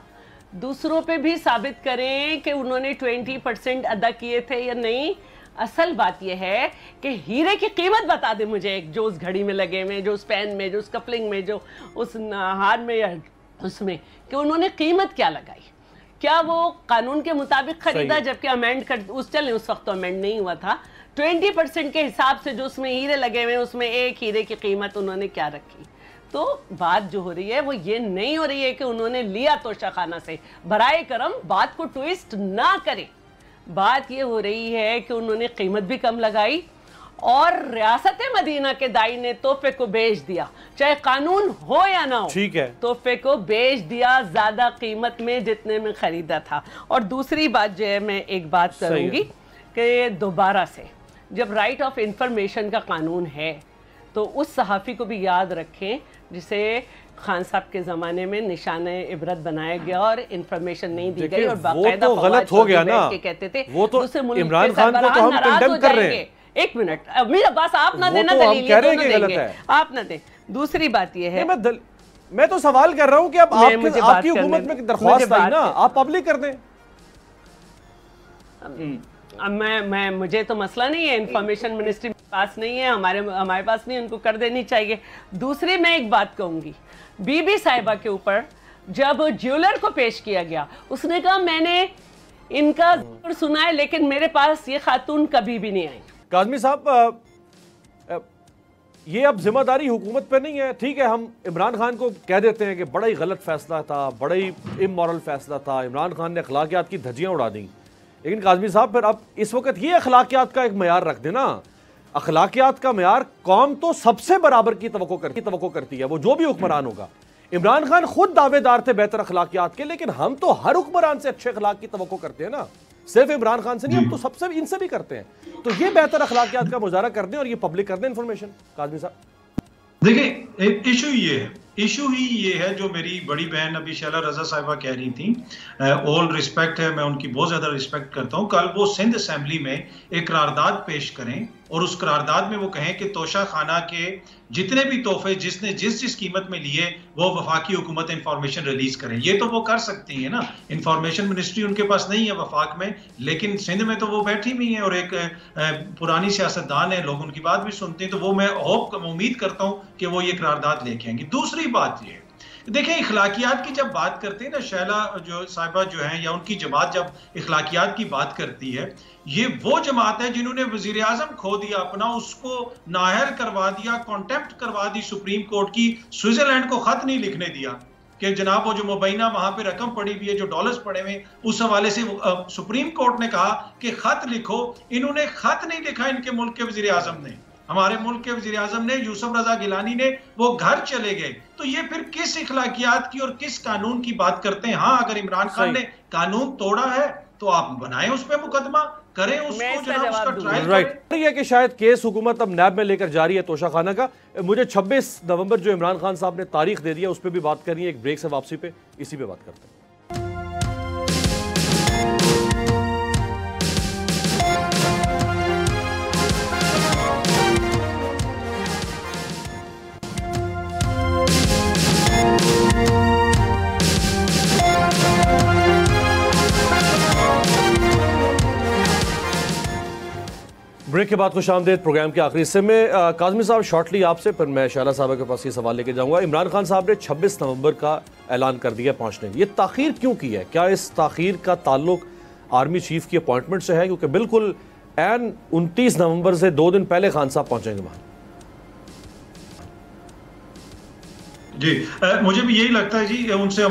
दूसरों पे भी साबित करें कि उन्होंने 20% अदा किए थे या नहीं। असल बात यह है कि हीरे की कीमत बता दे मुझे, जो उस घड़ी में लगे हुए, जो उस पेन में, जो उस कपलिंग में, जो उस हार में या उसमें, कि उन्होंने कीमत क्या लगाई। क्या वो कानून के मुताबिक खरीदा, जबकि अमेंड कर उस वक्त तो अमेंड नहीं हुआ था। 20% के हिसाब से जो उसमें हीरे लगे हुए, उसमें एक हीरे की कीमत उन्होंने क्या रखी। तो बात जो हो रही है वो ये नहीं हो रही है कि उन्होंने लिया तोशा खाना से। बराए करम बात को ट्विस्ट ना करें। बात ये हो रही है कि उन्होंने कीमत भी कम लगाई और रियासत मदीना के दाई ने तोहफे को बेच दिया, चाहे कानून हो या ना हो, ठीक है, तोहफे को बेच दिया ज्यादा कीमत में जितने में खरीदा था। और दूसरी बात जो है, मैं एक बात करूंगी कि दोबारा से जब राइट ऑफ इंफॉर्मेशन का कानून है तो उस सहाफ़ी को भी याद रखें जिसे खान साहब के ज़माने में निशाने इबरत बनाया गया और इंफॉर्मेशन नहीं दी गई और बाकायदा वो तो गलत हो गया ना, कहते थे वो तो इमरान खान को तो हम कंडेम कर रहे हैं। एक मिनट अमीर अब्बास, आप ना देना दलील, आप ना दें। दूसरी बात ये है, मैं तो सवाल कर रहा हूँ कि अब आपकी हुकूमत में दरख्वास्त आई ना, आप पब्लिक कर दें। मैं मुझे तो मसला नहीं है, इंफॉर्मेशन मिनिस्ट्री पास नहीं है, हमारे पास नहीं, उनको कर देनी चाहिए। दूसरी मैं एक बात कहूंगी, बीबी साहिबा के ऊपर जब ज्वेलर को पेश किया गया, उसने कहा मैंने इनका सुना है लेकिन मेरे पास ये खातून कभी भी नहीं आई। काज़मी साहब, ये अब जिम्मेदारी हुकूमत पे नहीं है। ठीक है, हम इमरान खान को कह देते हैं कि बड़ा ही गलत फैसला था, बड़ा ही इमोरल फैसला था, इमरान खान ने अखलाकियात की धज्जियां उड़ा दी। लेकिन काज़मी साहब, फिर अब इस वक्त ये अखलाकियात का एक मयार रख देना। अखलाकियात का मयार कौम तो सबसे बराबर की तवक्को करती है, वो जो भी हुक्मरान होगा। इमरान खान खुद दावेदार थे बेहतर अखलाकियात के, लेकिन हम तो हर हुक्मरान से अच्छे अखलाक की तवक्को करते हैं ना, सिर्फ इमरान खान से नहीं, हम तो सबसे इनसे भी करते हैं। तो ये बेहतर अखलाकियात का मुजाहरा कर दें और ये पब्लिक कर दें इन्फॉर्मेशन। काज़मी साहब देखिए, इशू ही ये है जो मेरी बड़ी बहन अभी शैला रजा साहिबा कह रही थी। ऑल रिस्पेक्ट है, मैं उनकी बहुत ज्यादा रिस्पेक्ट करता हूँ। कल वो सिंध असेंबली में एक करारदाद पेश करें और उस करारदाद में वो कहें कि तोशा खाना के जितने भी तोहफे जिसने जिस कीमत में लिए वो वफाकी हुकूमत इंफॉर्मेशन रिलीज करें। ये तो वो कर सकती है ना, इंफॉर्मेशन मिनिस्ट्री उनके पास नहीं है वफाक में, लेकिन सिंध में तो वो बैठी हुई है और एक पुरानी सियासतदान है, लोग उनकी बात भी सुनते हैं। तो वो मैं उम्मीद करता हूँ कि वो ये करारदाद लेके आएंगी। दूसरी बात ये, देखिए इखलाकियात की जब बात करते हैं ना, शैला जो साहिबा जो है या उनकी जमात जब इखलाकियात की बात करती है, ये वो जमात है जिन्होंने वजीर आजम खो दिया अपना, उसको नाहल करवा दिया, कॉन्टेम्प्ट करवा दी सुप्रीम कोर्ट की, स्विट्जरलैंड को खत नहीं लिखने दिया कि जनाब वो जो मुबैना वहां पे रकम पड़ी हुई है, जो डॉलर्स पड़े हुए, उस हवाले से सुप्रीम कोर्ट ने कहा कि खत लिखो। इन्होंने खत नहीं लिखा, इनके मुल्क के वजीर आजम ने, हमारे मुल्क के वजीर आजम ने, यूसुफ रजा गिलानी ने, वो घर चले गए। तो ये फिर किस इखलाकियात की और किस कानून की बात करते हैं? हाँ, अगर इमरान खान ने कानून तोड़ा है तो आप बनाएं उस पर मुकदमा, करें उसको, जनाब उसका ट्रायल करें। है कि शायद केस हुकूमत अब नैब में लेकर जा रही है तोशा खाना का। मुझे 26 नवंबर जो इमरान खान साहब ने तारीख दे दी है उस पर भी बात करनी है, एक ब्रेक से वापसी पे इसी पे बात करते हैं। ब्रेक के बाद खुशामदीद प्रोग्राम के आखिरी हिस्से में। काज़मी साहब शॉर्टली आपसे, फिर मैं शैला साहब के पास ये सवाल लेके जाऊंगा। इमरान खान साहब ने 26 नवंबर का ऐलान कर दिया पहुंचने, ये ताखीर क्यों की है? क्या इस ताखीर का ताल्लुक आर्मी चीफ की अपॉइंटमेंट से है? क्योंकि बिल्कुल एन 29 नवंबर से 2 दिन पहले खान साहब पहुंचेंगे वहां। जी, मुझे भी यही लगता है जी। उनसे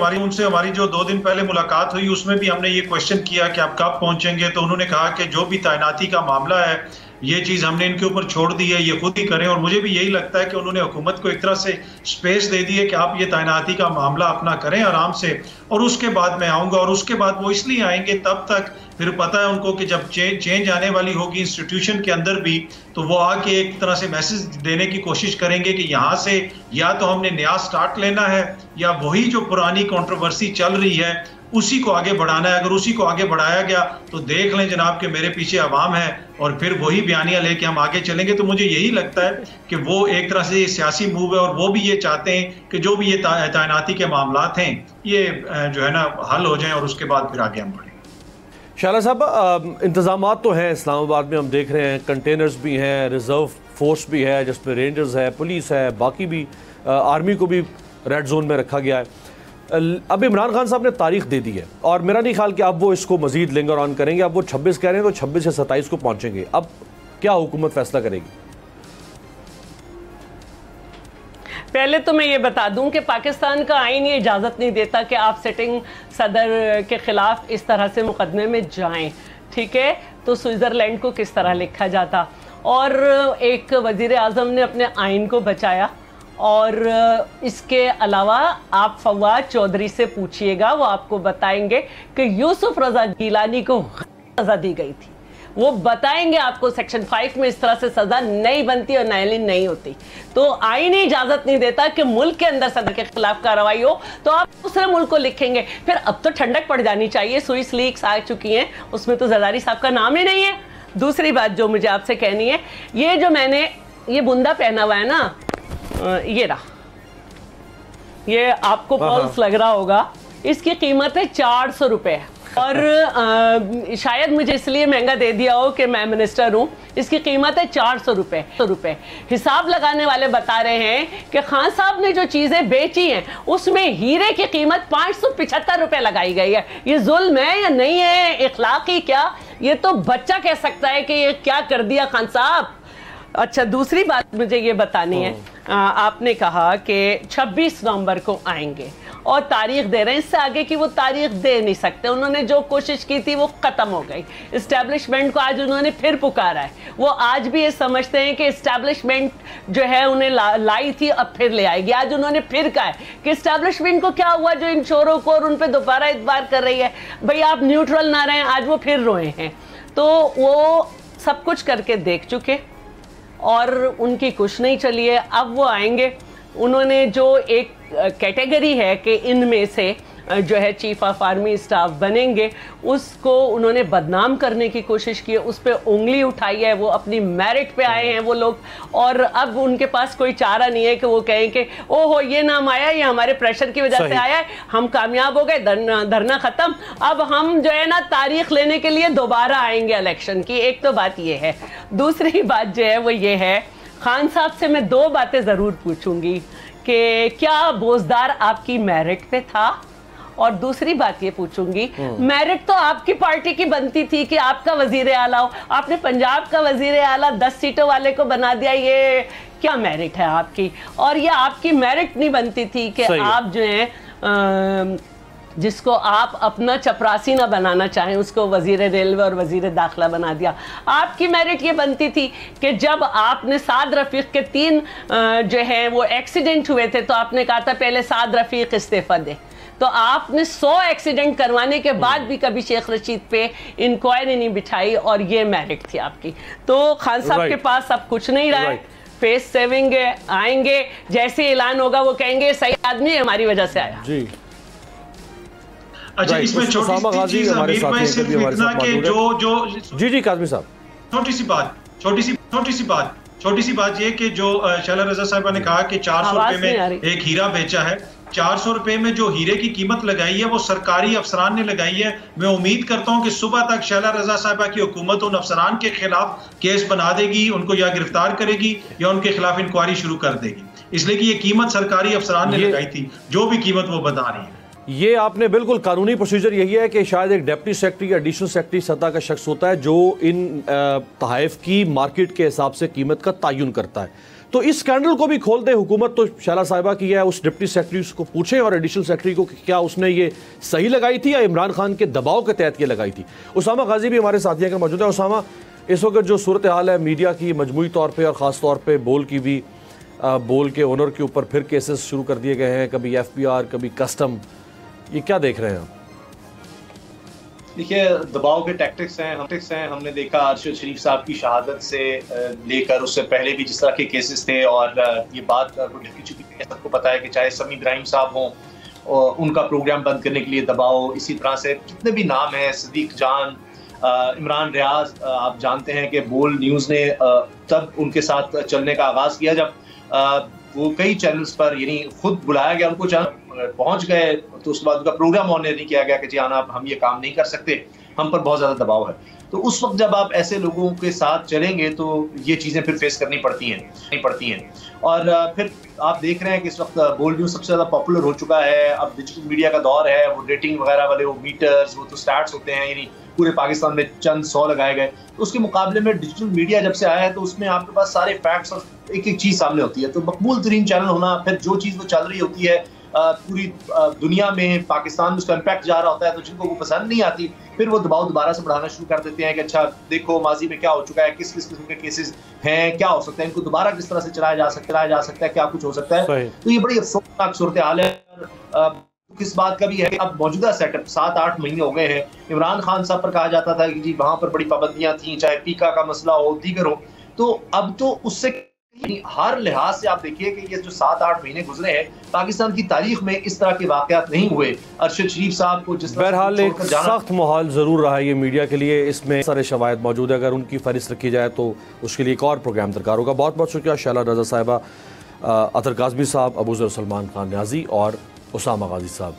हमारी जो 2 दिन पहले मुलाकात हुई उसमें भी हमने ये क्वेश्चन किया कि आप कब पहुंचेंगे, तो उन्होंने कहा कि जो भी तैनाती का मामला है ये चीज़ हमने इनके ऊपर छोड़ दी है, ये खुद ही करें। और मुझे भी यही लगता है कि उन्होंने हुकूमत को एक तरह से स्पेस दे दी है कि आप ये तैनाती का मामला अपना करें आराम से, और उसके बाद मैं आऊँगा। और उसके बाद वो इसलिए आएंगे, तब तक फिर पता है उनको कि जब चेंज आने वाली होगी इंस्टीट्यूशन के अंदर भी, तो वो आके एक तरह से मैसेज देने की कोशिश करेंगे कि यहाँ से या तो हमने नया स्टार्ट लेना है या वही जो पुरानी कंट्रोवर्सी चल रही है उसी को आगे बढ़ाना है। अगर उसी को आगे बढ़ाया गया तो देख लें जनाब कि मेरे पीछे अवाम है और फिर वही बयानियां लेके हम आगे चलेंगे। तो मुझे यही लगता है कि वो एक तरह से ये सियासी मूव है और वो भी ये चाहते हैं कि जो भी ये तैनाती के मामलात हैं ये जो है ना हल हो जाएं और उसके बाद फिर आगे हम बढ़ें। शाला साहब, इंतजामात तो हैं इस्लामाबाद में, हम देख रहे हैं कंटेनर्स भी हैं, रिजर्व फोर्स भी है जिसमें रेंजर्स है, पुलिस है, बाकी भी आर्मी को भी रेड जोन में रखा गया है। अब इमरान खान साहब ने तारीख दे दी है और मेरा नहीं ख्याल कि अब वो इसको मजीद लिंगर ऑन करेंगे। अब वो 26 कह रहे हैं तो 26 से 27 को पहुंचेंगे। अब क्या हुकूमत फैसला करेगी? पहले तो मैं ये बता दूं कि पाकिस्तान का आईन ये इजाज़त नहीं देता कि आप सिटिंग सदर के खिलाफ इस तरह से मुकदमे में जाएं, ठीक है? तो स्विट्ज़रलैंड को किस तरह लिखा जाता। और एक वज़ीर आज़म ने अपने आइन को बचाया। और इसके अलावा आप फवाद चौधरी से पूछिएगा, वो आपको बताएंगे कि यूसुफ रजा गिलानी को सज़ा दी गई थी। वो बताएंगे आपको सेक्शन 5 में इस तरह से सज़ा नहीं बनती और नायलिन नहीं होती। तो आईन इजाज़त नहीं देता कि मुल्क के अंदर सदर के खिलाफ कार्रवाई हो, तो आप दूसरे मुल्क को लिखेंगे। फिर अब तो ठंडक पड़ जानी चाहिए, स्विस लीक्स आ चुकी हैं, उसमें तो जरदारी साहब का नाम ही नहीं है। दूसरी बात जो मुझे आपसे कहनी है, ये जो मैंने ये बुंदा पहना हुआ है ना, ये रहा, ये आपको पर्स लग रहा होगा, इसकी कीमत है 400 रुपए। और शायद मुझे इसलिए महंगा दे दिया हो कि मैं मिनिस्टर हूँ। इसकी कीमत है 400 रुपए। हिसाब लगाने वाले बता रहे हैं कि खान साहब ने जो चीजें बेची हैं उसमें हीरे की कीमत 575 रुपए लगाई गई है। ये जुल्म है या नहीं है, इखलाकी क्या, ये तो बच्चा कह सकता है कि ये क्या कर दिया खान साहब। अच्छा, दूसरी बात मुझे ये बतानी है, आपने कहा कि 26 नवंबर को आएंगे और तारीख दे रहे हैं, इससे आगे की वो तारीख दे नहीं सकते। उन्होंने जो कोशिश की थी वो खत्म हो गई। इस्टेब्लिशमेंट को आज उन्होंने फिर पुकारा है। वो आज भी ये समझते हैं कि इस्टेब्लिशमेंट जो है उन्हें लाई थी, अब फिर ले आएगी। आज उन्होंने फिर कहा है कि इस्टेब्लिशमेंट को क्या हुआ जो इन चोरों को और उन पर दोबारा इतबार कर रही है, भाई आप न्यूट्रल ना रहें। आज वो फिर रोए हैं। तो वो सब कुछ करके देख चुके और उनकी कुछ नहीं चली है। अब वो आएंगे, उन्होंने जो एक कैटेगरी है कि इनमें से जो है चीफ ऑफ आर्मी स्टाफ बनेंगे, उसको उन्होंने बदनाम करने की कोशिश की है, उस पर उंगली उठाई है। वो अपनी मेरिट पे आए हैं वो लोग, और अब उनके पास कोई चारा नहीं है कि वो कहें कि ओहो ये नाम आया, ये हमारे प्रेशर की वजह से आया है, हम कामयाब हो गए, धरना खत्म, अब हम जो है ना तारीख लेने के लिए दोबारा आएंगे इलेक्शन की। एक तो बात ये है। दूसरी बात जो है वो ये है, खान साहब से मैं दो बातें ज़रूर पूछूंगी कि क्या बोझदार आपकी मेरिट पे था, और दूसरी बात ये पूछूंगी, मेरिट तो आपकी पार्टी की बनती थी कि आपका वजीर आला हो। आपने पंजाब का वजीर आला 10 सीटों वाले को बना दिया, ये क्या मेरिट है आपकी? और ये आपकी मेरिट नहीं बनती थी कि आप जो है जिसको आप अपना चपरासी ना बनाना चाहें उसको वजीर रेलवे और वजीर दाखिला बना दिया। आपकी मेरिट ये बनती थी कि जब आपने साद रफीक के 3 जो है वो एक्सीडेंट हुए थे, तो आपने कहा था पहले साद रफीक इस्तीफा दे। तो आपने 100 एक्सीडेंट करवाने के बाद भी कभी शेख रशीद पे इंक्वायरी नहीं बिठाई, और ये मेरिट थी आपकी। तो खान साहब के पास अब कुछ नहीं रहा है, फेस सेविंग आएंगे, जैसे ऐलान होगा वो कहेंगे सही आदमी हमारी वजह से आया। जी अच्छा, इसमें छोटी सी चीज हमारे साथ सिर्फ इतना कि जो जी काज़मी साहब, छोटी सी बात ये कि जो शैला रजा साहिबा ने कहा कि 400 रुपए में एक हीरा बेचा है। 400 रुपए में जो हीरे की कीमत लगाई है वो सरकारी अफसरान ने लगाई है। मैं उम्मीद करता हूं कि सुबह तक शैला रजा साहिबा की हुकूमत उन अफसरान के खिलाफ केस बना देगी, उनको या गिरफ्तार करेगी या उनके खिलाफ इंक्वायरी शुरू कर देगी, इसलिए कि ये कीमत सरकारी अफसरान ने लगाई थी, जो भी कीमत वो बता रही है। ये आपने बिल्कुल, कानूनी प्रोसीजर यही है कि शायद एक डिप्टी सेक्रेटरी या एडिशनल सेक्रेटरी सतह का शख्स होता है जो इन तहफ़ की मार्केट के हिसाब से कीमत का तयन करता है। तो इस स्कैंडल को भी खोल दे हुकूमत, तो शैला साहिबा की है, उस डिप्टी सेक्रेटरी को पूछें और एडिशनल सेक्रेटरी को क्या उसने ये सही लगाई थी या इमरान खान के दबाव के तहत ये लगाई थी। उसामा गाजी भी हमारे साथी का मौजूद है। उसामा, इस वक्त जो सूरत हाल है मीडिया की मजमूई तौर पर और ख़ास तौर पर बोल की भी, बोल के ओनर के ऊपर फिर केसेस शुरू कर दिए गए हैं, कभी FBR कभी कस्टम, ये क्या देख रहे हैं आप? देखिए, दबाव के टैक्टिक्स हैं। हमने देखा अरशद शरीफ साहब की शहादत से लेकर उससे पहले भी जिस तरह के केसेस थे, और ये बात ढकी चुकी है, सबको पता है कि चाहे समी इब्राहिम साहब हों, उनका प्रोग्राम बंद करने के लिए दबाव, इसी तरह से जितने भी नाम हैं, सदीक जान, इमरान रियाज, आप जानते हैं कि बोल न्यूज़ ने तब उनके साथ चलने का आगाज़ किया जब वो कई चैनल्स पर यानी खुद बुलाया गया, उनको पहुंच गए, तो उसके बाद उनका प्रोग्राम ऑन नहीं किया गया कि जी आना हम ये काम नहीं कर सकते, हम पर बहुत ज्यादा दबाव है। तो उस वक्त जब आप ऐसे लोगों के साथ चलेंगे तो ये चीजें फिर फेस करनी पड़ती हैं। और फिर आप देख रहे हैं कि इस वक्त बोल न्यूज़ सबसे ज्यादा पॉपुलर हो चुका है। अब डिजिटल मीडिया का दौर है, वो रेटिंग वगैरह वाले वो मीटर्स, वो तो स्टैट्स होते हैं, यानी पूरे पाकिस्तान में चंद 100 लगाए गए। तो उसके मुकाबले में डिजिटल मीडिया जब से आया है तो उसमें आपके पास सारे फैक्ट्स और एक एक चीज सामने होती है। तो मकबूल तरीन चैनल होना, फिर जो चीज वो चल रही होती है पूरी दुनिया में, पाकिस्तान में उसका इम्पैक्ट जा रहा होता है, तो जिनको वो पसंद नहीं आती फिर वो दबाव दोबारा से बढ़ाना शुरू कर देते हैं कि अच्छा देखो माजी में क्या हो चुका है, किस किस किस्म के केसेस हैं, क्या हो सकता है, इनको दोबारा किस तरह से चलाया जा सकता है, क्या कुछ हो सकता है। तो ये बड़ी अफसोसनाक सूरत हाल है। किस बात का भी है कि अब मौजूदा सेटअप 7-8 महीने हो गए हैं। इमरान खान साहब पर कहा जाता था कि जी वहां पर बड़ी पाबंदियां थी, चाहे पीका का मसला हो, दीगर हो, तो अब तो उससे हर लिहाज से आप देखिए कि ये जो 7-8 महीने गुजरे हैं, पाकिस्तान की तारीख में इस तरह के वाकयात नहीं हुए। अरशद शरीफ साहब को जिस बहरहाल एक सख्त माहौल जरूर रहा है ये मीडिया के लिए, इसमें सारे शवाहिद मौजूद है। अगर उनकी फहरिस्त रखी जाए तो उसके लिए एक और प्रोग्राम दरकार होगा। बहुत बहुत शुक्रिया शैला रजा साहिबा, अतर काज़मी साहब, अबूज़र सलमान खान न्याजी और उसामा गाजी साहब।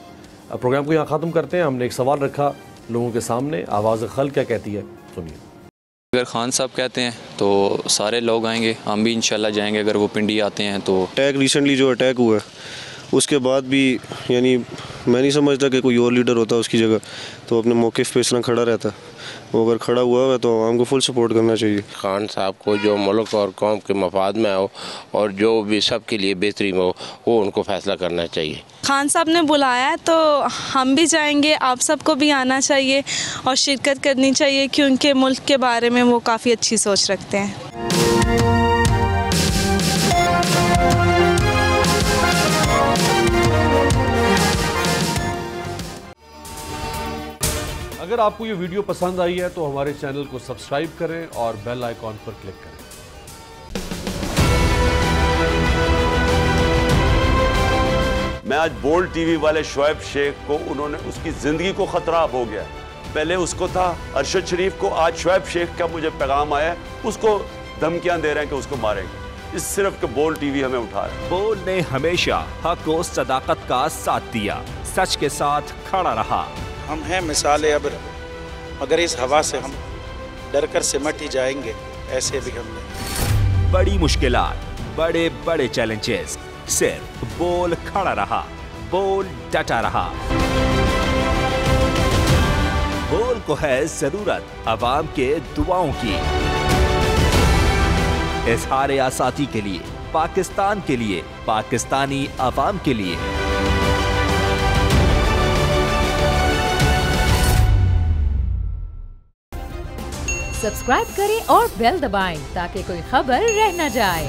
प्रोग्राम को यहाँ ख़त्म करते हैं। हमने एक सवाल रखा लोगों के सामने। आवाज़ खल क्या कहती है, सुनिए। अगर खान साहब कहते हैं तो सारे लोग आएंगे, हम भी इंशाल्लाह जाएंगे। अगर वो पिंडी आते हैं तो अटैक रिसेंटली जो अटैक हुआ है उसके बाद भी यानी मैं नहीं समझता कि कोई और लीडर होता उसकी जगह तो अपने मौक़िफ़ पे इस तरह खड़ा रहता। वो अगर खड़ा हुआ है तो आवाम को फुल सपोर्ट करना चाहिए। खान साहब को जो मुल्क और कौम के मफाद में हो और जो भी सब के लिए बेहतरीन हो वो उनको फैसला करना चाहिए। खान साहब ने बुलाया है तो हम भी जाएंगे, आप सबको भी आना चाहिए और शिरकत करनी चाहिए क्योंकि मुल्क के बारे में वो काफ़ी अच्छी सोच रखते हैं। अगर आपको ये वीडियो पसंद आई है तो हमारे चैनल को सब्सक्राइब करें और बेल आइकॉन पर क्लिक करें। मैं आज बोल्ड टीवी वाले शोएब शेख को, उन्होंने उसकी जिंदगी को खतरा अब हो गया। पहले उसको था अरशद शरीफ को, आज शोएब शेख का मुझे पैगाम आया, उसको धमकियां दे रहे हैं कि उसको मारेंगे। इस सिर्फ के बोल्ड टीवी हमें उठा रहा है। बोल्ड ने हमेशा हक और सदाकत का साथ दिया, सच के साथ खड़ा रहा। हम हैं मिसाल अब्र, मगर इस हवा से हम डर कर सिमट ही जाएंगे, ऐसे भी हम नहीं। बड़ी मुश्किलात, बड़े बड़े चैलेंजेस, सिर्फ बोल खड़ा रहा, बोल डटा रहा। बोल को है जरूरत अवाम के दुआओं की। इजहार आसाती के लिए, पाकिस्तान के लिए, पाकिस्तानी अवाम के लिए। सब्सक्राइब करें और बेल दबाएं ताकि कोई खबर रह न जाए।